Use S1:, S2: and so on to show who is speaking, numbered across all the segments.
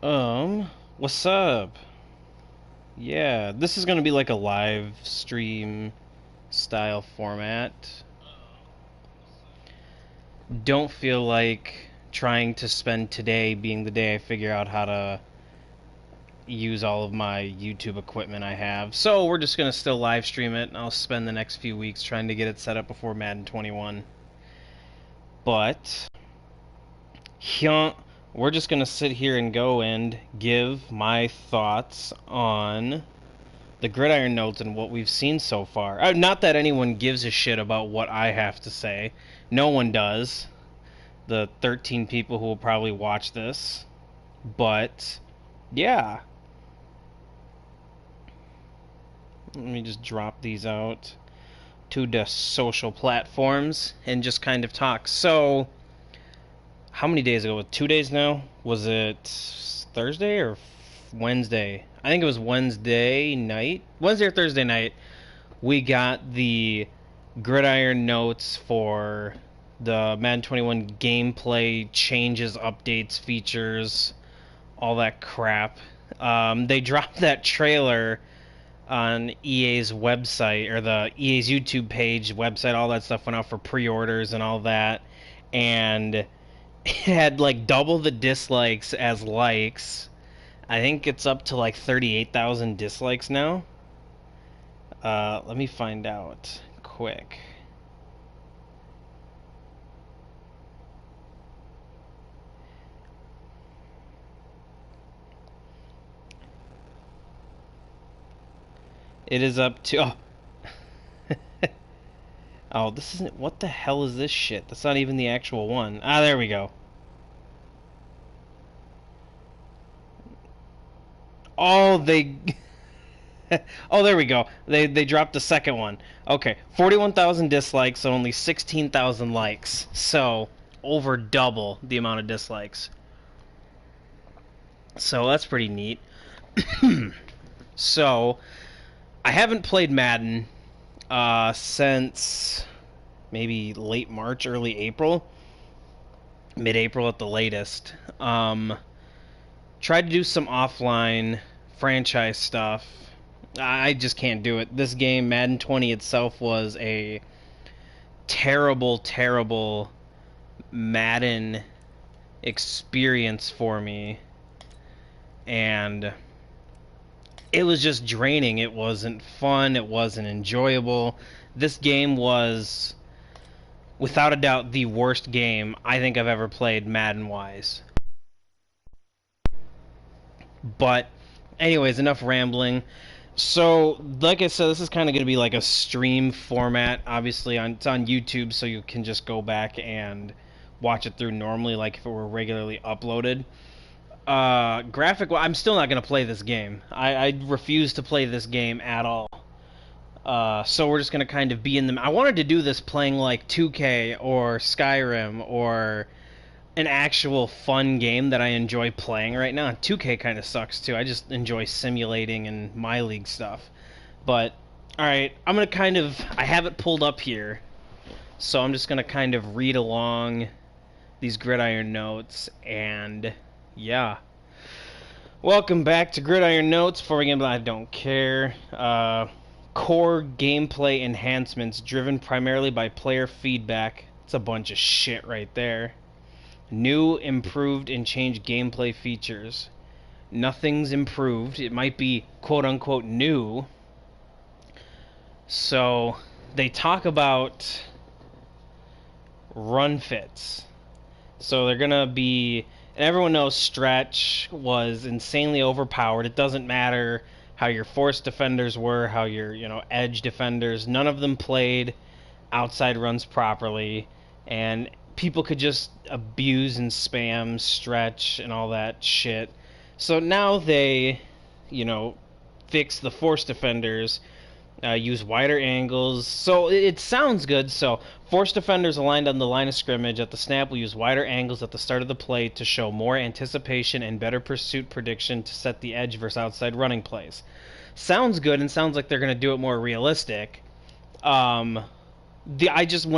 S1: What's up? Yeah, this is gonna be like a live stream style format. Don't feel like trying to spend today being the day I figure out how to use all of my YouTube equipment I have. So we're just gonna still live stream it, and I'll spend the next few weeks trying to get it set up before Madden 21. But here, we're just gonna sit here and go and give my thoughts on the Gridiron Notes and what we've seen so far. Not that anyone gives a shit about what I have to say. No one does. The 13 people who will probably watch this. But, yeah. Let me just drop these out to the social platforms and just kind of talk. So, how many days ago? 2 days now? Was it Thursday or Wednesday? I think it was Wednesday night. Wednesday or Thursday night. We got the Gridiron Notes for the Madden 21 gameplay changes, updates, features, all that crap. They dropped that trailer on EA's website, or the EA's YouTube page, website, all that stuff went out for pre-orders and all that. And it had like double the dislikes as likes. I think it's up to like 38,000 dislikes now. Let me find out quick. It is up to... Oh. Oh, this isn't... What the hell is this shit? That's not even the actual one. Ah, there we go. Oh, they... Oh, there we go. They dropped the second one. Okay, 41,000 dislikes, so only 16,000 likes. So, over double the amount of dislikes. So, that's pretty neat. So, I haven't played Madden since maybe late March, early April. Mid-April at the latest. Tried to do some offline franchise stuff. I just can't do it. This game, Madden 20 itself, was a terrible, terrible Madden experience for me. And it was just draining. It wasn't fun. It wasn't enjoyable. This game was, without a doubt, the worst game I think I've ever played Madden-wise. But, anyways, enough rambling. So, like I said, this is kind of going to be like a stream format. Obviously, it's on YouTube, so you can just go back and watch it through normally, like if it were regularly uploaded. I'm still not going to play this game. I refuse to play this game at all. So we're just going to kind of be in them. I wanted to do this playing like 2K or Skyrim or an actual fun game that I enjoy playing right now. 2K kind of sucks too. I just enjoy simulating and my league stuff. But, alright, I'm going to kind of... I have it pulled up here. So I'm just going to kind of read along these Gridiron Notes. And, yeah. Welcome back to Gridiron Notes. Before we get into I don't care. Core gameplay enhancements driven primarily by player feedback. It's a bunch of shit right there. New, improved, and changed gameplay features. Nothing's improved. It might be quote-unquote new. So, they talk about run fits. So they're gonna be... And everyone knows stretch was insanely overpowered. It doesn't matter how your force defenders were, how your, edge defenders. None of them played outside runs properly. And people could just abuse and spam stretch and all that shit. So now they, fix the force defenders, use wider angles. So it sounds good. So force defenders aligned on the line of scrimmage at the snap will use wider angles at the start of the play to show more anticipation and better pursuit prediction to set the edge versus outside running plays. Sounds good and sounds like they're going to do it more realistic. When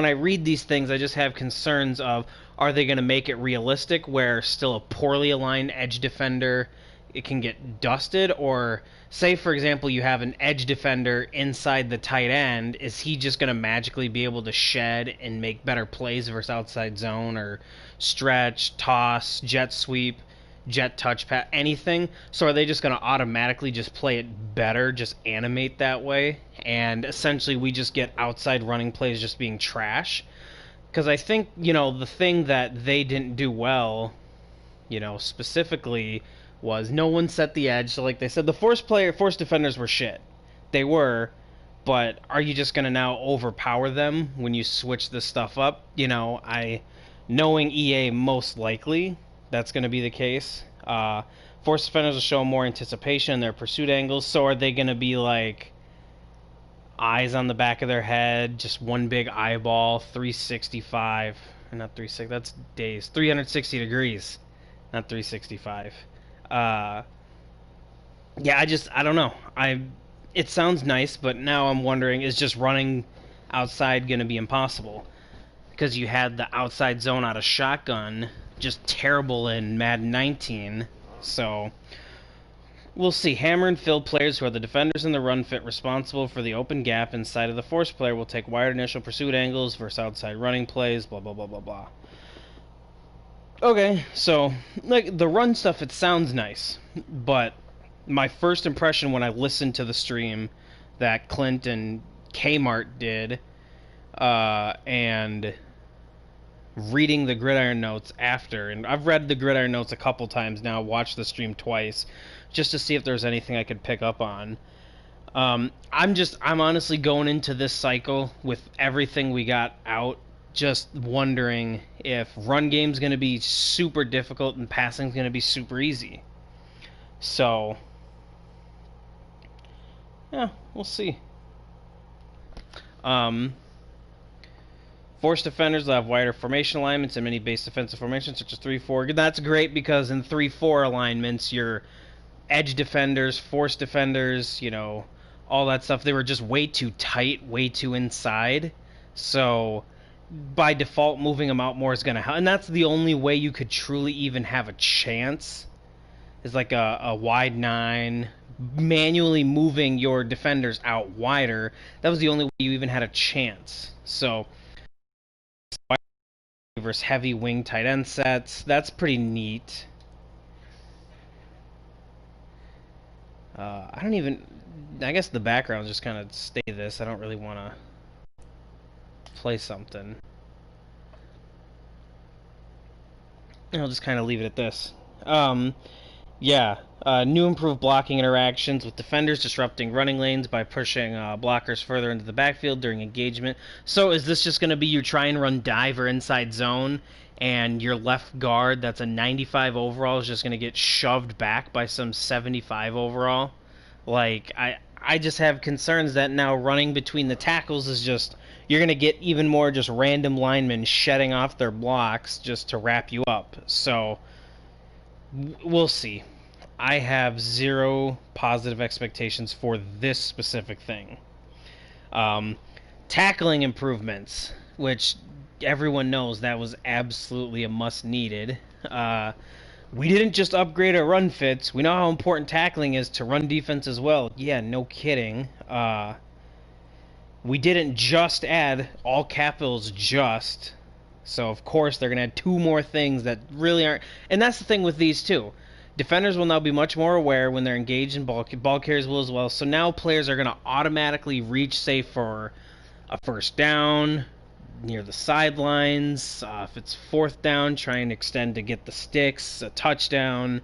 S1: I read these things, I just have concerns of Are they going to make it realistic where still a poorly aligned edge defender, it can get dusted? Or say, for example, you have an edge defender inside the tight end. Is he just going to magically be able to shed and make better plays versus outside zone or stretch, toss, jet sweep, jet touch pass, anything? So are they just going to automatically just play it better, just animate that way? And essentially we just get outside running plays just being trash? Because I think, the thing that they didn't do well, specifically was no one set the edge. So like they said, the force defenders were shit. They were, but are you just going to now overpower them when you switch this stuff up? Knowing EA, most likely that's going to be the case. Force defenders will show more anticipation in their pursuit angles. So are they going to be like eyes on the back of their head, just one big eyeball, 365, not 360, that's days, 360 degrees, not 365. Yeah, I don't know. It sounds nice, but now I'm wondering, is just running outside going to be impossible? Because you had the outside zone out of shotgun, just terrible in Madden 19, so we'll see. Hammer and fill players who are the defenders in the run fit responsible for the open gap inside of the force player will take wider initial pursuit angles versus outside running plays, blah, blah, blah, blah, blah. Okay, so, like, the run stuff, it sounds nice, but my first impression when I listened to the stream that Clint and Kmart did, and reading the Gridiron Notes after, and I've read the Gridiron Notes a couple times now, watched the stream twice, just to see if there's anything I could pick up on. I'm honestly going into this cycle with everything we got out, just wondering if run game's going to be super difficult and passing's going to be super easy. So, yeah, we'll see. Force defenders will have wider formation alignments and many base defensive formations, such as 3-4. That's great because in 3-4 alignments, your edge defenders, force defenders, all that stuff, they were just way too tight, way too inside. So by default, moving them out more is going to help. And that's the only way you could truly even have a chance, is like a wide 9, manually moving your defenders out wider. That was the only way you even had a chance. So versus heavy wing tight end sets, that's pretty neat. I guess the background just kind of stay this. I don't really want to play something. And I'll just kind of leave it at this. New improved blocking interactions with defenders, disrupting running lanes by pushing blockers further into the backfield during engagement. So is this just going to be you try and run dive or inside zone, and your left guard that's a 95 overall is just going to get shoved back by some 75 overall? Like, I just have concerns that now running between the tackles is just, you're going to get even more just random linemen shedding off their blocks just to wrap you up. So, we'll see. I have zero positive expectations for this specific thing. Tackling improvements, which everyone knows that was absolutely a must needed. We didn't just upgrade our run fits. We know how important tackling is to run defense as well. Yeah, no kidding. We didn't just add, all capitals just. So, of course, they're going to add 2 more things that really aren't. And that's the thing with these, too. Defenders will now be much more aware when they're engaged in ball carriers will as well. So now players are going to automatically reach, say, for a first down, near the sidelines. If it's 4th down, try and extend to get the sticks, a touchdown,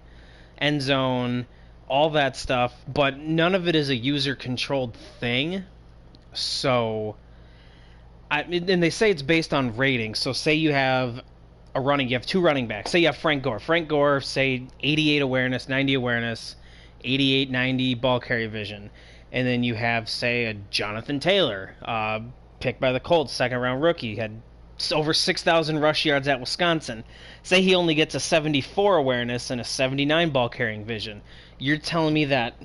S1: end zone, all that stuff. But none of it is a user-controlled thing. So, and they say it's based on rating. So say you have you have 2 running backs. Say you have Frank Gore. Frank Gore, say 88 awareness, 90 awareness, 88, 90 ball carrier vision. And then you have, say, a Jonathan Taylor, picked by the Colts, 2nd-round rookie, had over 6,000 rush yards at Wisconsin. Say he only gets a 74 awareness and a 79 ball carrying vision. You're telling me that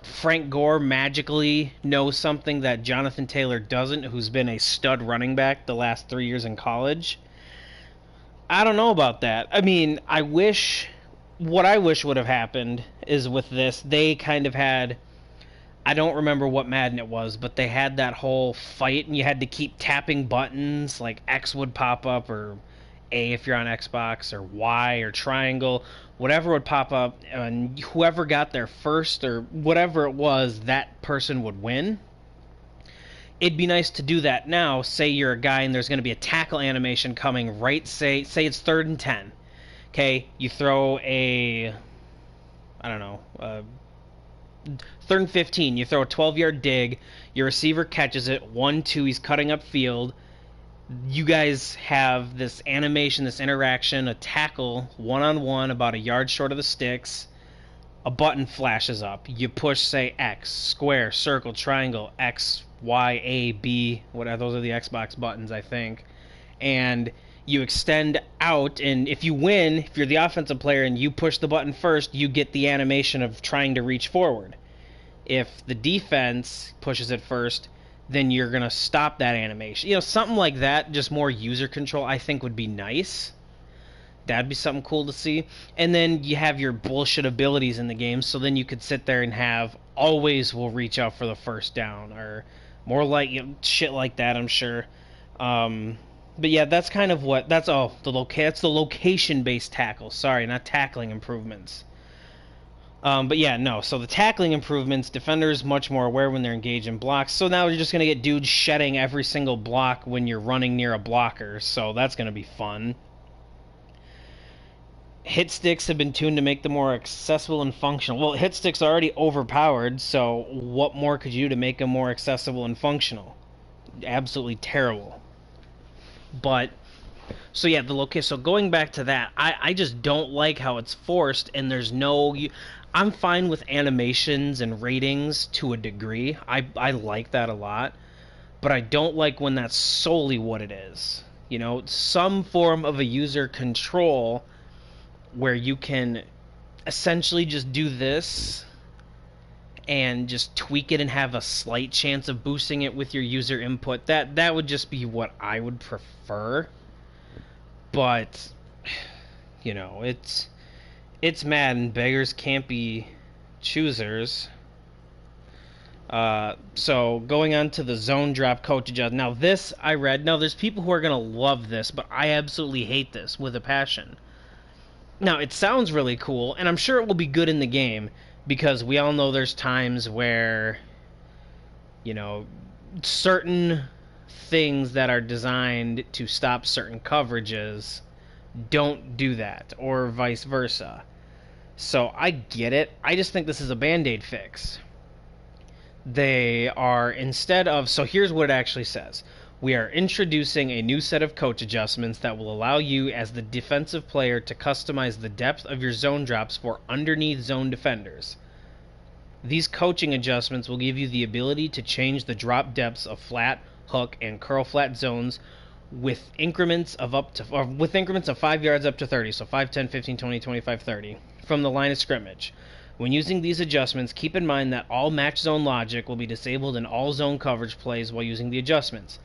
S1: Frank Gore magically knows something that Jonathan Taylor doesn't, who's been a stud running back the last 3 years in college? I don't know about that. I mean, what I wish would have happened is with this, they kind of had, I don't remember what Madden it was, but they had that whole fight and you had to keep tapping buttons, like X would pop up, or A if you're on Xbox, or Y or triangle, whatever would pop up, and whoever got there first or whatever it was, that person would win. It'd be nice to do that now. Say you're a guy and there's going to be a tackle animation coming right, say it's 3rd and 10. Okay, you throw a, I don't know, 3rd and 15, you throw a 12-yard dig, your receiver catches it, 1-2, he's cutting up field. You guys have this animation, this interaction, a tackle, one-on-one, about a yard short of the sticks. A button flashes up. You push, say, X, square, circle, triangle, X, Y, A, B, whatever. Those are the Xbox buttons, I think. And you extend out, and if you win, if you're the offensive player and you push the button first, you get the animation of trying to reach forward. If the defense pushes it first, then you're going to stop that animation. You know, something like that, just more user control, I think would be nice. That'd be something cool to see. And then you have your bullshit abilities in the game, so then you could sit there and have always will reach out for the first down, or more like, you know, shit like that, I'm sure. But yeah, that's kind of what, that's that's the location-based tackle. Sorry, not tackling improvements. But yeah, no. So the tackling improvements, defenders much more aware when they're engaged in blocks. So now you're just going to get dudes shedding every single block when you're running near a blocker. So that's going to be fun. Hit sticks have been tuned to make them more accessible and functional. Well, hit sticks are already overpowered, so what more could you do to make them more accessible and functional? Absolutely terrible. But, so yeah, so going back to that, I just don't like how it's forced, and there's no... I'm fine with animations and ratings to a degree. I like that a lot. But I don't like when that's solely what it is. You know, some form of a user control where you can essentially just do this and just tweak it and have a slight chance of boosting it with your user input. That would just be what I would prefer. But, you know, it's Madden. Beggars can't be choosers. So going on to the zone drop coach adjust. Now this I read. Now there's people who are going to love this, but I absolutely hate this with a passion. Now, it sounds really cool, and I'm sure it will be good in the game, because we all know there's times where, you know, certain things that are designed to stop certain coverages don't do that, or vice versa. So I get it. I just think this is a Band-Aid fix. They are, instead of... So here's what it actually says. We are introducing a new set of coach adjustments that will allow you as the defensive player to customize the depth of your zone drops for underneath zone defenders. These coaching adjustments will give you the ability to change the drop depths of flat, hook, and curl flat zones with increments of 5 yards up to 30, so 5, 10, 15, 20, 25, 30, from the line of scrimmage. When using these adjustments, keep in mind that all match zone logic will be disabled in all zone coverage plays while using the adjustments,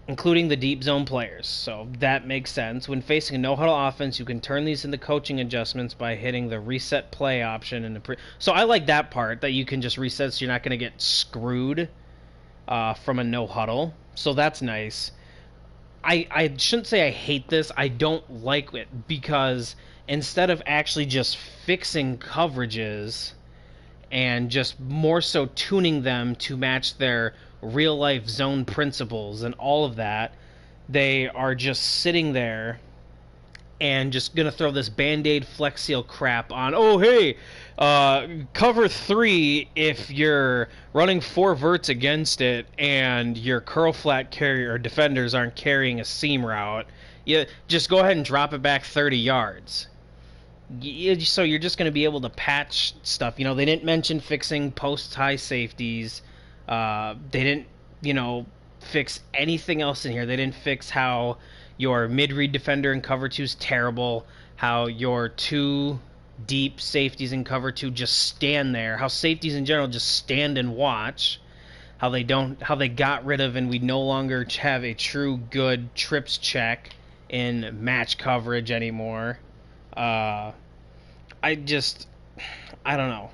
S1: including the deep zone players. So that makes sense. When facing a no-huddle offense, you can turn these into coaching adjustments by hitting the reset play option. So I like that part, that you can just reset so you're not going to get screwed from a no-huddle. So that's nice. I shouldn't say I hate this. I don't like it because instead of actually just fixing coverages and just more so tuning them to match their real-life zone principles and all of that, they are just sitting there and just going to throw this Band-Aid Flex Seal crap on. Oh, hey, cover 3 if you're running 4 verts against it and your curl flat carrier or defenders aren't carrying a seam route. You just go ahead and drop it back 30 yards. So you're just going to be able to patch stuff. You know, they didn't mention fixing post-high safeties. They didn't, you know, fix anything else in here. They didn't fix how your mid-read defender in cover 2 is terrible, how your 2 deep safeties in cover 2 just stand there, how safeties in general just stand and watch, how they got rid of and we no longer have a true good trips check in match coverage anymore. I don't know.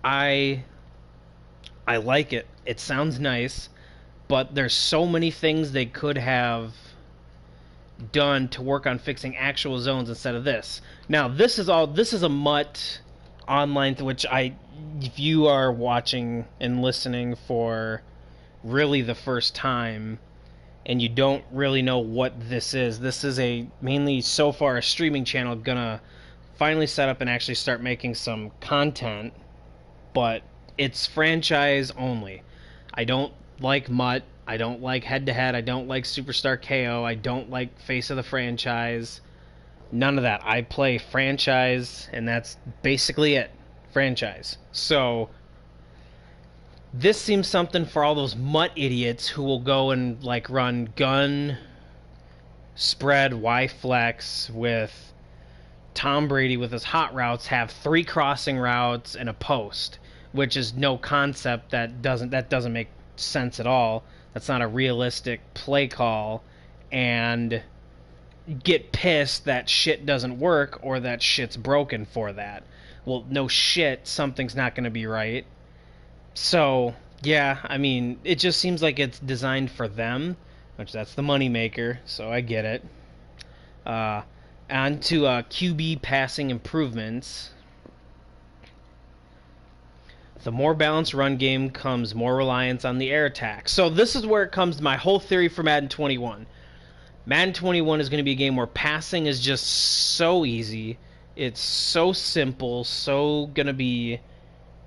S1: I like it. It sounds nice, but there's so many things they could have done to work on fixing actual zones instead of this. Now, this is a mutt online, which if you are watching and listening for really the first time and you don't really know what this is a mainly so far a streaming channel, gonna finally set up and actually start making some content, but it's franchise only. I don't like mutt. I don't like head-to-head. I don't like Superstar KO. I don't like Face of the Franchise. None of that. I play franchise, and that's basically it. Franchise. So, this seems something for all those mutt idiots who will go and, like, run gun, spread, Y-flex with Tom Brady with his hot routes, have 3 crossing routes and a post, which is no concept. That doesn't make sense at all. That's not a realistic play call, and get pissed that shit doesn't work or that shit's broken for that. Well, no shit, something's not going to be right. So, yeah, I mean, it just seems like it's designed for them, which that's the moneymaker, so I get it. On to QB passing improvements. The more balanced run game comes more reliance on the air attack. So this is where it comes to my whole theory for Madden 21. Madden 21 is going to be a game where passing is just so easy. It's so simple, so going to be...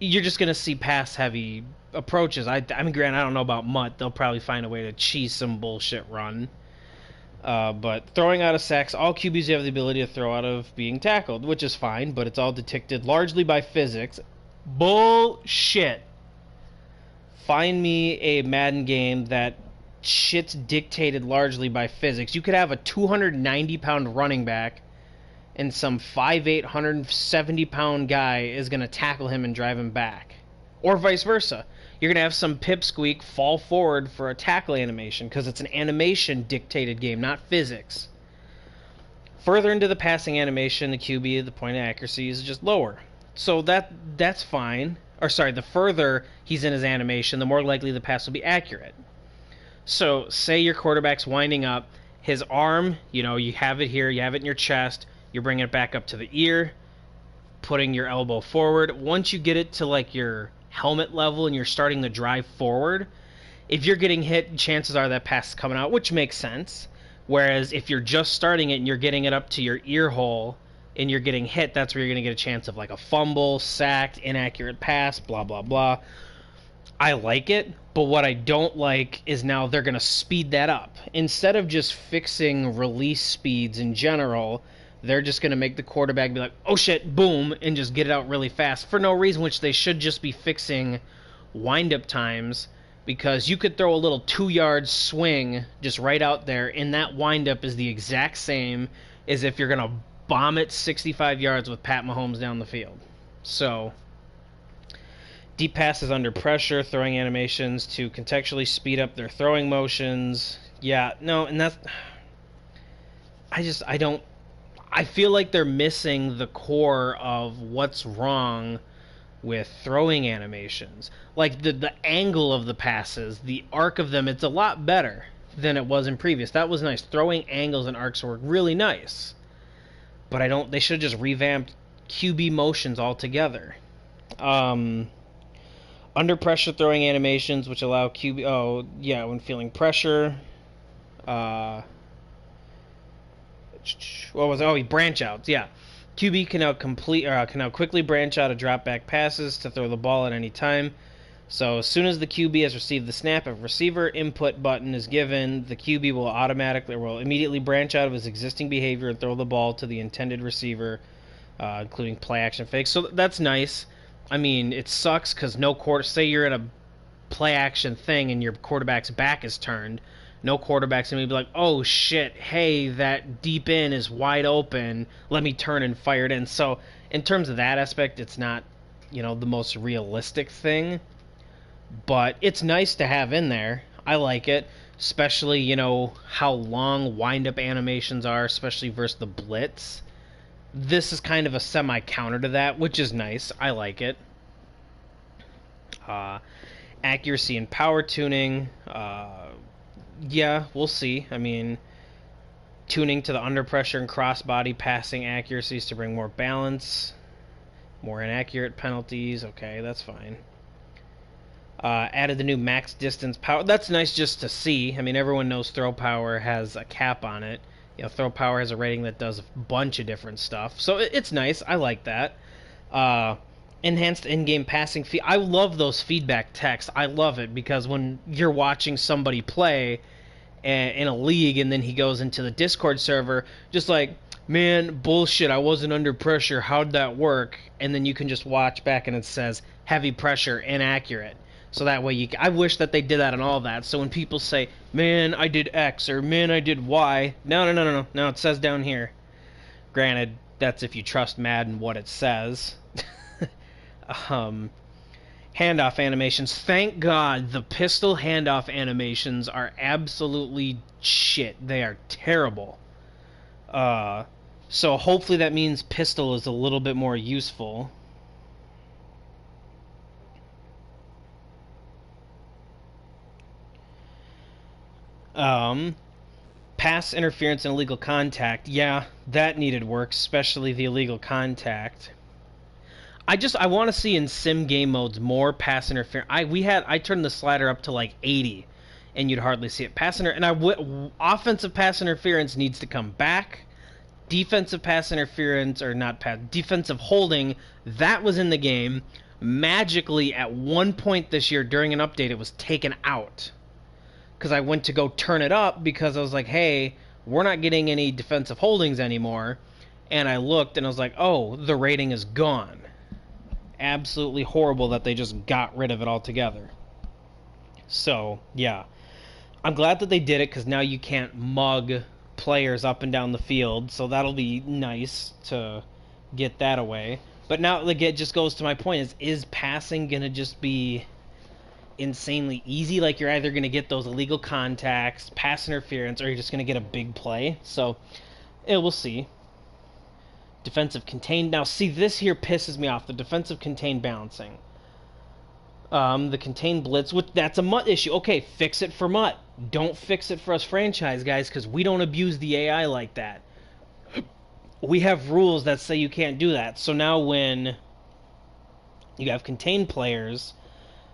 S1: You're just going to see pass-heavy approaches. I mean, granted, I don't know about mutt. They'll probably find a way to cheese some bullshit run. But throwing out of sacks, all QBs have the ability to throw out of being tackled, which is fine, but it's all dictated largely by physics. Bullshit. Find me a Madden game that shit's dictated largely by physics. You could have a 290-pound running back and some 5'8", 170-pound guy is going to tackle him and drive him back. Or vice versa. You're going to have some pipsqueak fall forward for a tackle animation because it's an animation-dictated game, not physics. Further into the passing animation, the QB, the point of accuracy is just lower. So that's fine. Or sorry, the further he's in his animation, the more likely the pass will be accurate. So say your quarterback's winding up, his arm, you have it here, you have it in your chest, you're bringing it back up to the ear, putting your elbow forward. Once you get it to like your helmet level and you're starting to drive forward, if you're getting hit, chances are that pass is coming out, which makes sense. Whereas if you're just starting it and you're getting it up to your ear hole, and you're getting hit, that's where you're going to get a chance of like a fumble, sacked, inaccurate pass, blah, blah, blah. I like it, but what I don't like is now they're going to speed that up. Instead of just fixing release speeds in general, they're just going to make the quarterback be like, oh shit, boom, and just get it out really fast for no reason, which they should just be fixing wind-up times, because you could throw a little 2-yard swing just right out there, and that wind-up is the exact same as if you're going to bomb it 65 yards with Pat Mahomes down the field. So, deep passes under pressure, throwing animations to contextually speed up their throwing motions. Yeah, no, and that's... I feel like they're missing the core of what's wrong with throwing animations. Like, the angle of the passes, the arc of them, it's a lot better than it was in previous. That was nice. Throwing angles and arcs were really nice. But they should have just revamped QB motions altogether. Under pressure throwing animations, which allow QB... when feeling pressure. What was it? Branch outs, yeah. QB can now quickly branch out of drop back passes to throw the ball at any time. So as soon as the QB has received the snap, if receiver input button is given, the QB will immediately branch out of his existing behavior and throw the ball to the intended receiver, including play action fakes. So that's nice. I mean, it sucks because say you're in a play action thing and your quarterback's back is turned. No quarterback's going to be like, oh shit, hey, that deep in is wide open, let me turn and fire it in. So in terms of that aspect, it's not, the most realistic thing. But it's nice to have in there. I like it. especially, you know, how long wind-up animations are, especially versus the blitz. This is kind of a semi-counter to that, which is nice. I like it. Uh, Accuracy and power tuning, yeah, we'll see. I mean, tuning to the under pressure and crossbody passing accuracies to bring more balance, more inaccurate penalties. Okay, that's fine. Added the new max distance power. That's nice just to see. I mean, everyone knows throw power has a cap on it. You know, throw power has a rating that does a bunch of different stuff. So it's nice. I like that. Enhanced in-game passing feed. I love those feedback texts. I love it because when you're watching somebody play in a league and then he goes into the Discord server, just like, man, bullshit, I wasn't under pressure. How'd that work? And then you can just watch back and it says heavy pressure, inaccurate. So that way I wish that they did that on all that. So when people say, man, I did X or man, I did Y. No. It says down here. Granted, that's if you trust Madden what it says. Handoff animations. Thank God the pistol handoff animations are absolutely shit. They are terrible. So hopefully that means pistol is a little bit more useful. Pass interference and illegal contact. Yeah, that needed work, especially the illegal contact. I want to see in sim game modes more pass interference. I turned the slider up to like 80, and you'd hardly see it. Offensive pass interference needs to come back. Defensive pass interference, or not pass, defensive holding, that was in the game. Magically, at one point this year during an update, it was taken out. Because I went to go turn it up because I was like, hey, we're not getting any defensive holdings anymore. And I looked and I was like, oh, the rating is gone. Absolutely horrible that they just got rid of it altogether. So, yeah. I'm glad that they did it because now you can't mug players up and down the field. So that'll be nice to get that away. But now, like, it just goes to my point, is passing going to just be insanely easy? Like, you're either going to get those illegal contacts, pass interference, or you're just going to get a big play. So, we'll see. Defensive contained. Now, see, this here pisses me off. The defensive contained balancing. The contained blitz, which that's a MUT issue. Okay, fix it for MUT. Don't fix it for us franchise guys, because we don't abuse the AI like that. We have rules that say you can't do that. So now when you have contained players,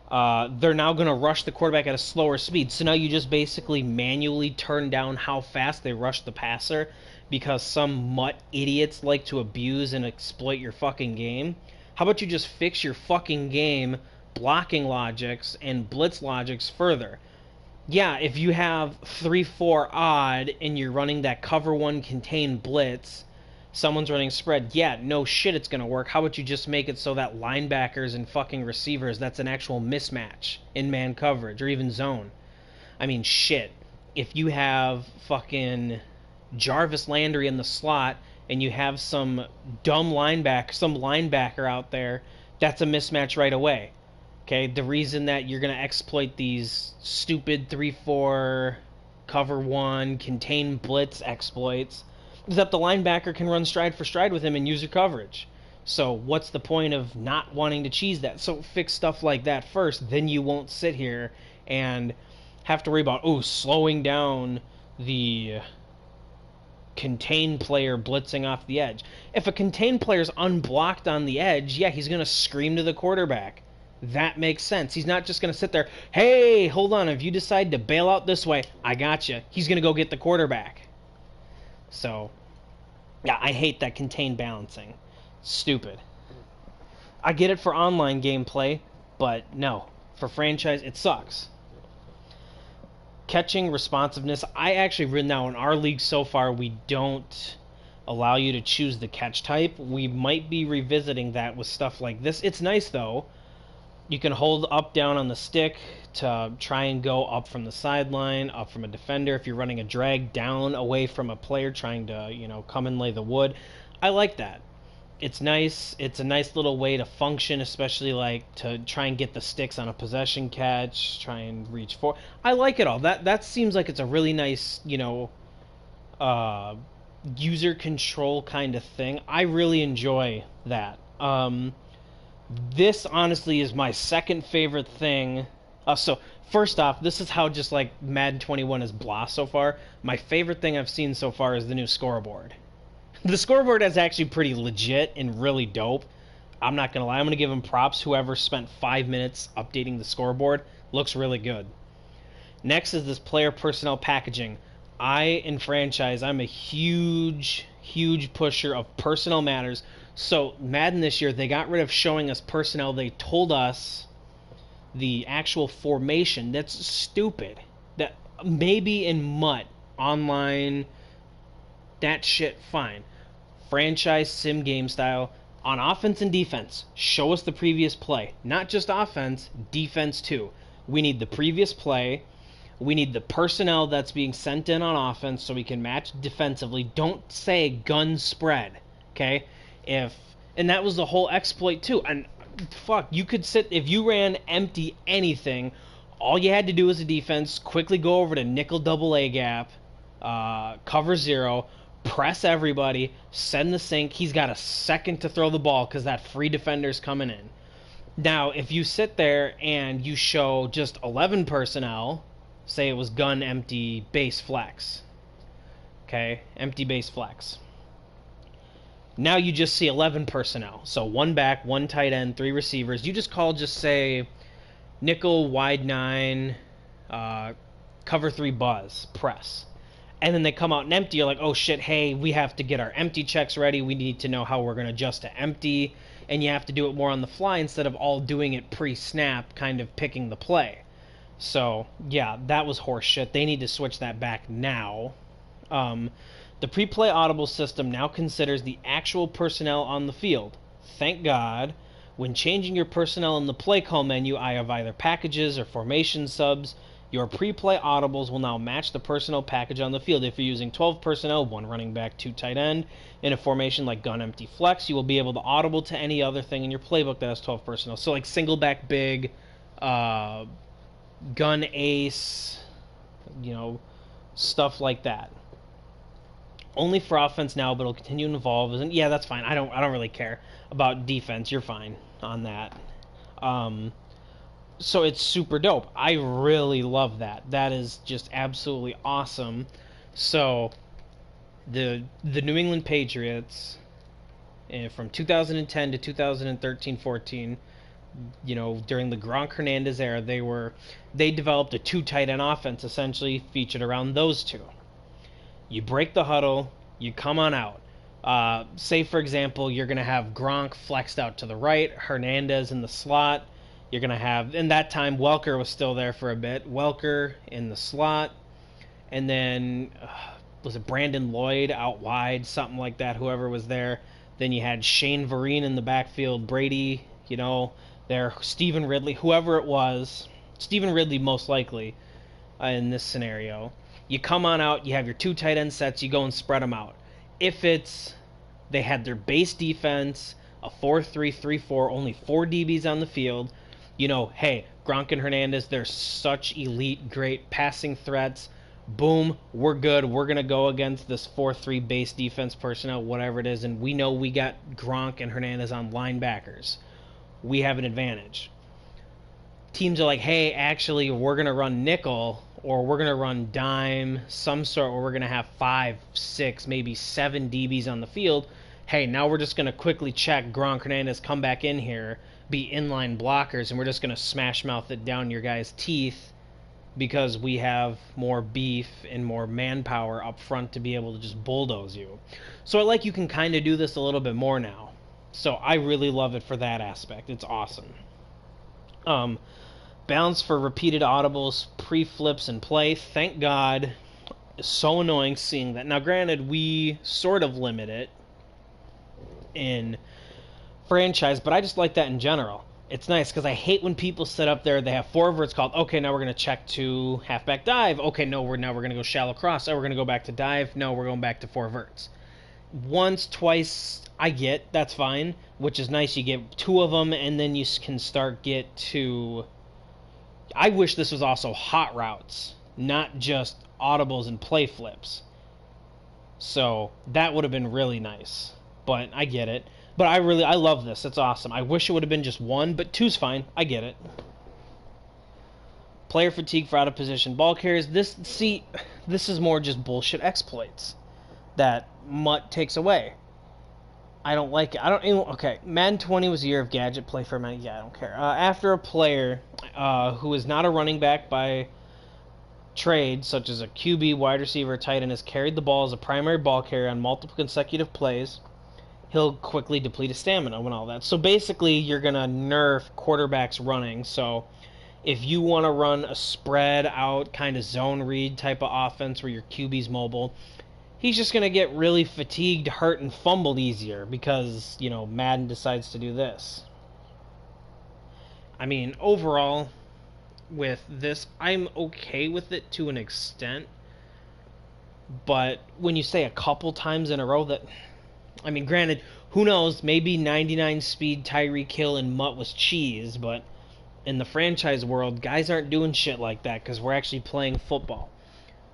S1: they're now going to rush the quarterback at a slower speed. So now you just basically manually turn down how fast they rush the passer because some MUT idiots like to abuse and exploit your fucking game. How about you just fix your fucking game, blocking logics and blitz logics further? Yeah, if you have 3-4 odd and you're running that cover one contained blitz, someone's running spread, yeah, no shit it's going to work. How about you just make it so that linebackers and fucking receivers, that's an actual mismatch in man coverage or even zone? I mean, shit. If you have fucking Jarvis Landry in the slot and you have some dumb linebacker out there, that's a mismatch right away. Okay, the reason that you're going to exploit these stupid 3-4 cover one contain blitz exploits is that the linebacker can run stride for stride with him and use your coverage. So what's the point of not wanting to cheese that? So fix stuff like that first, then you won't sit here and have to worry about, slowing down the contained player blitzing off the edge. If a contained player's unblocked on the edge, yeah, he's going to scream to the quarterback. That makes sense. He's not just going to sit there, hey, hold on, if you decide to bail out this way, I got you. He's going to go get the quarterback. So, yeah, I hate that contained balancing. Stupid. I get it for online gameplay, but no. For franchise, it sucks. Catching, responsiveness. I actually, now in our league so far, we don't allow you to choose the catch type. We might be revisiting that with stuff like this. It's nice, though. You can hold up down on the stick to try and go up from the sideline, up from a defender. If you're running a drag down away from a player trying to, come and lay the wood. I like that. it's nice. It's a nice little way to function, especially like to try and get the sticks on a possession catch, try and reach for. I like it all. That seems like it's a really nice, uh, user control kind of thing. I really enjoy that. This honestly is my second favorite thing. So first off, this is how just like Madden 21 is blah so far. My favorite thing I've seen so far is the new scoreboard. The scoreboard is actually pretty legit and really dope. I'm not gonna lie. I'm gonna give them props. Whoever spent 5 minutes updating the scoreboard looks really good. Next is this player personnel packaging. In franchise, I'm a huge pusher of personnel matters. So Madden this year, they got rid of showing us personnel. They told us the actual formation. That's stupid. That maybe in MUT online, that shit fine. Franchise sim game style on offense and defense. Show us the previous play. Not just offense, defense too. We need the previous play. We need the personnel that's being sent in on offense so we can match defensively. Don't say gun spread, okay? And that was the whole exploit too. And fuck, you could if you ran empty anything, all you had to do as a defense, quickly go over to nickel double A gap, cover zero, press everybody, send the sink. He's got a second to throw the ball because that free defender's coming in. Now, if you sit there and you show just 11 personnel, say it was gun empty base flex, okay, empty base flex. Now you just see 11 personnel. So one back, one tight end, 3 receivers. You just say, nickel, wide 9, cover 3 buzz, press. And then they come out and empty. You're like, oh shit, hey, we have to get our empty checks ready. We need to know how we're going to adjust to empty. And you have to do it more on the fly instead of all doing it pre-snap, kind of picking the play. So, yeah, that was horse shit. They need to switch that back now. The pre-play audible system now considers the actual personnel on the field. Thank God. When changing your personnel in the play call menu, of either packages or formation subs, your pre-play audibles will now match the personnel package on the field. If you're using 12 personnel, 1 running back, 2 tight end, in a formation like gun empty flex, you will be able to audible to any other thing in your playbook that has 12 personnel. So like single back big, gun ace, stuff like that. Only for offense now, but it'll continue to evolve. And yeah, that's fine. I don't really care about defense. You're fine on that. So it's super dope. I really love that. That is just absolutely awesome. So the New England Patriots from 2010 to 2013-14, during the Gronk Hernandez era, they developed a 2 tight end offense essentially featured around those two. You break the huddle, you come on out. Say, for example, you're going to have Gronk flexed out to the right, Hernandez in the slot. You're going to have, in that time, Welker was still there for a bit. Welker in the slot. And then, was it Brandon Lloyd out wide, something like that, whoever was there. Then you had Shane Vereen in the backfield, Brady, there, Stephen Ridley, whoever it was. Stephen Ridley, most likely, in this scenario. You come on out, you have your 2 tight end sets, you go and spread them out. If they had their base defense, a 4-3-3-4, only 4 DBs on the field, hey, Gronk and Hernandez, they're such elite, great passing threats. Boom, we're good. We're going to go against this 4-3 base defense personnel, whatever it is, and we know we got Gronk and Hernandez on linebackers. We have an advantage. Teams are like, hey, actually, we're going to run nickel, or we're going to run dime, some sort, where we're going to have 5, 6, maybe 7 DBs on the field. Hey, now we're just going to quickly check Gronk, Hernandez, come back in here, be inline blockers, and we're just going to smash mouth it down your guys' teeth because we have more beef and more manpower up front to be able to just bulldoze you. So I like you can kind of do this a little bit more now. So I really love it for that aspect. It's awesome. Balance for repeated audibles, pre-flips, and play. Thank God. It's so annoying seeing that. Now, granted, we sort of limit it in franchise, but I just like that in general. It's nice because I hate when people sit up there, they have 4 verts called, okay, now we're going to check to halfback dive. Okay, no, now we're going to go shallow cross. Oh, we're going to go back to dive. No, we're going back to 4 verts. once, twice, I get, that's fine, which is nice. You get 2 of them, and then you can start get to... I wish this was also hot routes, not just audibles and play flips. So that would have been really nice, but I get it. But I love this. It's awesome. I wish it would have been just 1, but 2's fine. I get it. Player fatigue for out of position ball carriers. This is more just bullshit exploits that Mutt takes away. I don't like it. Okay, Madden 20 was a year of gadget play for a minute. Yeah, I don't care. After a player who is not a running back by trade, such as a QB, wide receiver, tight end, has carried the ball as a primary ball carrier on multiple consecutive plays, he'll quickly deplete his stamina and all that. So basically, you're going to nerf quarterbacks running. So if you want to run a spread out kind of zone read type of offense where your QB's mobile, he's just going to get really fatigued, hurt, and fumbled easier because, Madden decides to do this. I mean, overall, with this, I'm okay with it to an extent. But when you say a couple times in a row that... I mean, granted, who knows, maybe 99 speed Tyreek Hill and Mutt was cheese, but in the franchise world, guys aren't doing shit like that because we're actually playing football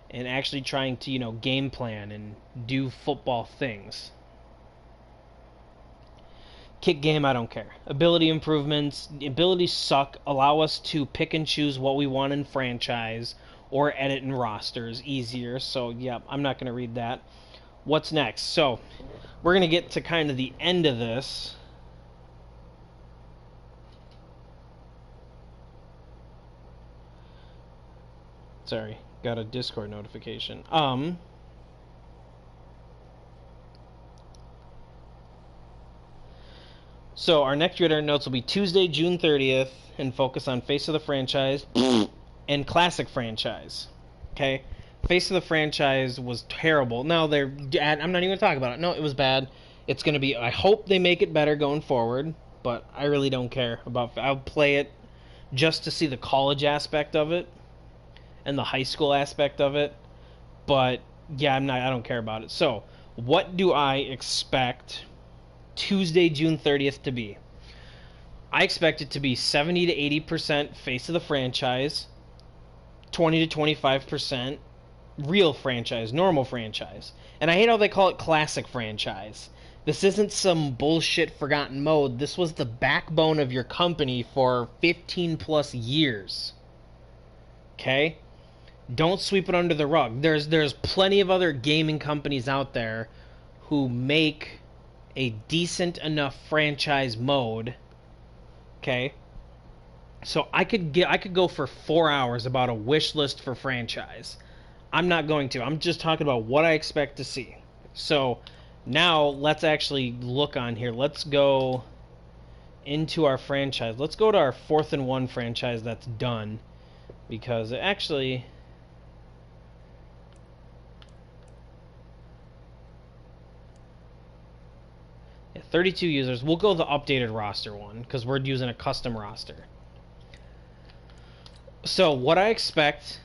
S1: and actually trying to, game plan and do football things. Kick game, I don't care. Ability improvements, abilities suck, allow us to pick and choose what we want in franchise or edit in rosters easier, so yeah, I'm not going to read that. What's next? So, we're going to get to kind of the end of this. Sorry, got a Discord notification. So our next Gridiron Notes will be Tuesday, June 30th, and focus on Face of the Franchise and Classic Franchise. Okay? Face of the Franchise was terrible. No, I'm not even going to talk about it. No, it was bad. It's going to be... I hope they make it better going forward, but I really don't care about... I'll play it just to see the college aspect of it and the high school aspect of it, but yeah, I don't care about it. So, what do I expect Tuesday, June 30th to be? I expect it to be 70 to 80% Face of the Franchise, 20 to 25% real franchise, normal franchise. And I hate how they call it Classic Franchise. This isn't some bullshit forgotten mode. This was the backbone of your company for 15 plus years. Okay? Don't sweep it under the rug. There's plenty of other gaming companies out there who make a decent enough franchise mode. Okay? So I could go for 4 hours about a wish list for franchise. I'm not going to. I'm just talking about what I expect to see. So now let's actually look on here. Let's go into our franchise. Let's go to our 4th and 1 franchise that's done, because it actually... yeah, 32 users. We'll go the updated roster one because we're using a custom roster. So what I expect,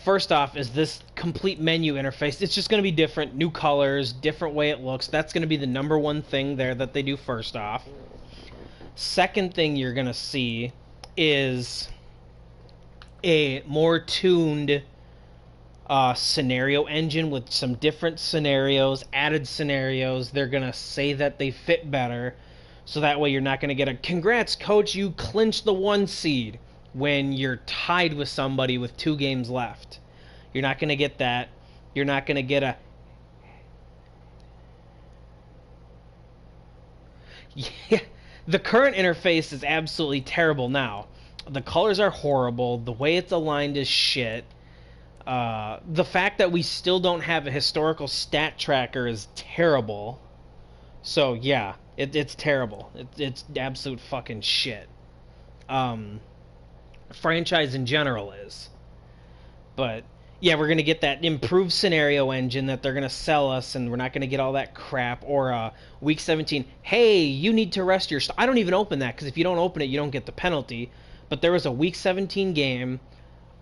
S1: first off, is this complete menu interface. It's just going to be different, new colors, different way it looks. That's going to be the number one thing there that they do first off. Second thing you're going to see is a more tuned scenario engine with some different scenarios, added scenarios. They're going to say that they fit better, so that way you're not going to get a, congrats, coach, you clinched the 1 seed, when you're tied with somebody with 2 games left. You're not going to get that. You're not going to get a... Yeah, the current interface is absolutely terrible now. The colors are horrible. The way it's aligned is shit. The fact that we still don't have a historical stat tracker is terrible. So, yeah, it's terrible. It's absolute fucking shit. Franchise in general is. But yeah, we're gonna get that improved scenario engine that they're gonna sell us, and we're not gonna get all that crap. Or week 17, hey, you need to rest your I don't even open that, because if you don't open it, you don't get the penalty. But there was a week 17 game.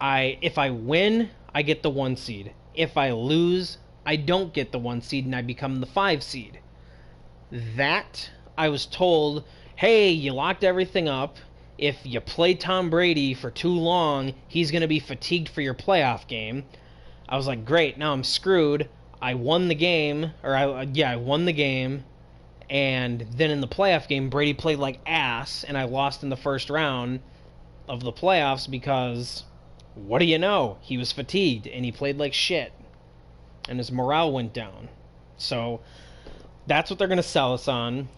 S1: If I win, I get the 1 seed. If I lose, I don't get the 1 seed and I become the 5 seed. That, I was told, hey, you locked everything up. If you play Tom Brady for too long, he's going to be fatigued for your playoff game. I was like, great, now I'm screwed. I won the game, I won the game, and then in the playoff game, Brady played like ass, and I lost in the first round of the playoffs because, what do you know? He was fatigued, and he played like shit, and his morale went down. So, that's what they're going to sell us on.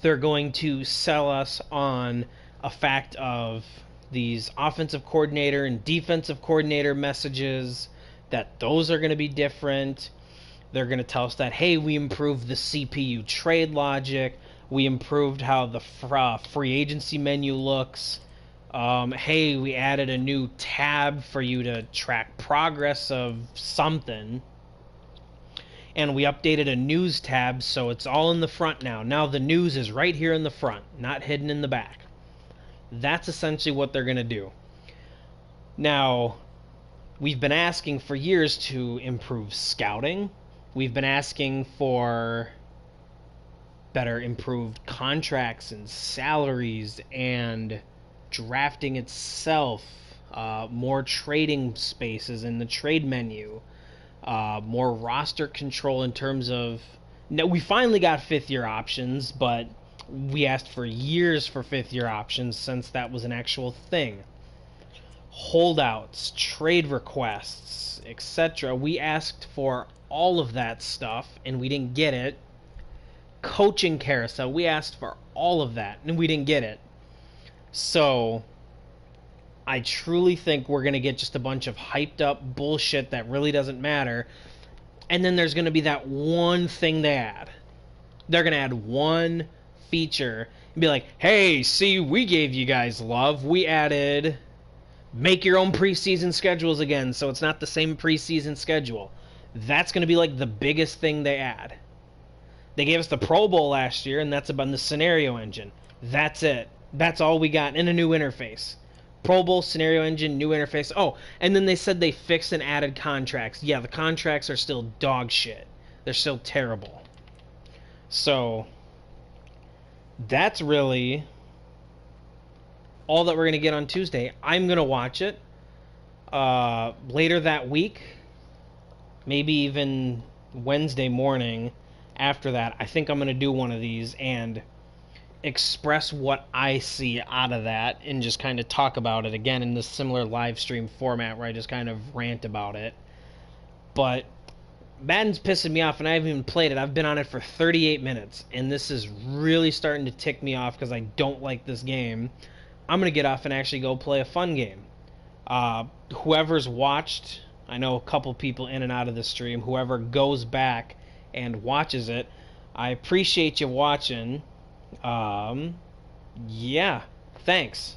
S1: They're going to sell us on a fact of these offensive coordinator and defensive coordinator messages, that those are going to be different. They're going to tell us that, hey, we improved the CPU trade logic. We improved how the free agency menu looks. Hey, we added a new tab for you to track progress of something. And we updated a news tab, so it's all in the front now. Now the news is right here in the front, not hidden in the back. That's essentially what they're going to do. Now, we've been asking for years to improve scouting. We've been asking for better improved contracts and salaries and drafting itself, more trading spaces in the trade menu, more roster control in terms of... Now, we finally got fifth-year options, but we asked for years for fifth-year options since that was an actual thing. Holdouts, trade requests, etc. We asked for all of that stuff, and we didn't get it. Coaching carousel, we asked for all of that, and we didn't get it. So, I truly think we're going to get just a bunch of hyped up bullshit that really doesn't matter, and then there's going to be that one thing they add. They're going to add one feature and be like, hey, see, we gave you guys love. We added... make your own preseason schedules again, so it's not the same preseason schedule. That's going to be like the biggest thing they add. They gave us the Pro Bowl last year, and that's about the scenario engine. That's it. That's all we got, in a new interface. Pro Bowl, scenario engine, new interface. Oh, and then they said they fixed and added contracts. Yeah, the contracts are still dog shit. They're still terrible. So, that's really all that we're going to get on Tuesday. I'm going to watch it later that week, maybe even Wednesday morning after that. I think I'm going to do one of these and express what I see out of that and just kind of talk about it again in this similar live stream format where I just kind of rant about it. But Madden's pissing me off, and I haven't even played it. I've been on it for 38 minutes, and this is really starting to tick me off because I don't like this game. I'm going to get off and actually go play a fun game. Whoever's watched, I know a couple people in and out of the stream, whoever goes back and watches it, I appreciate you watching. Yeah, thanks.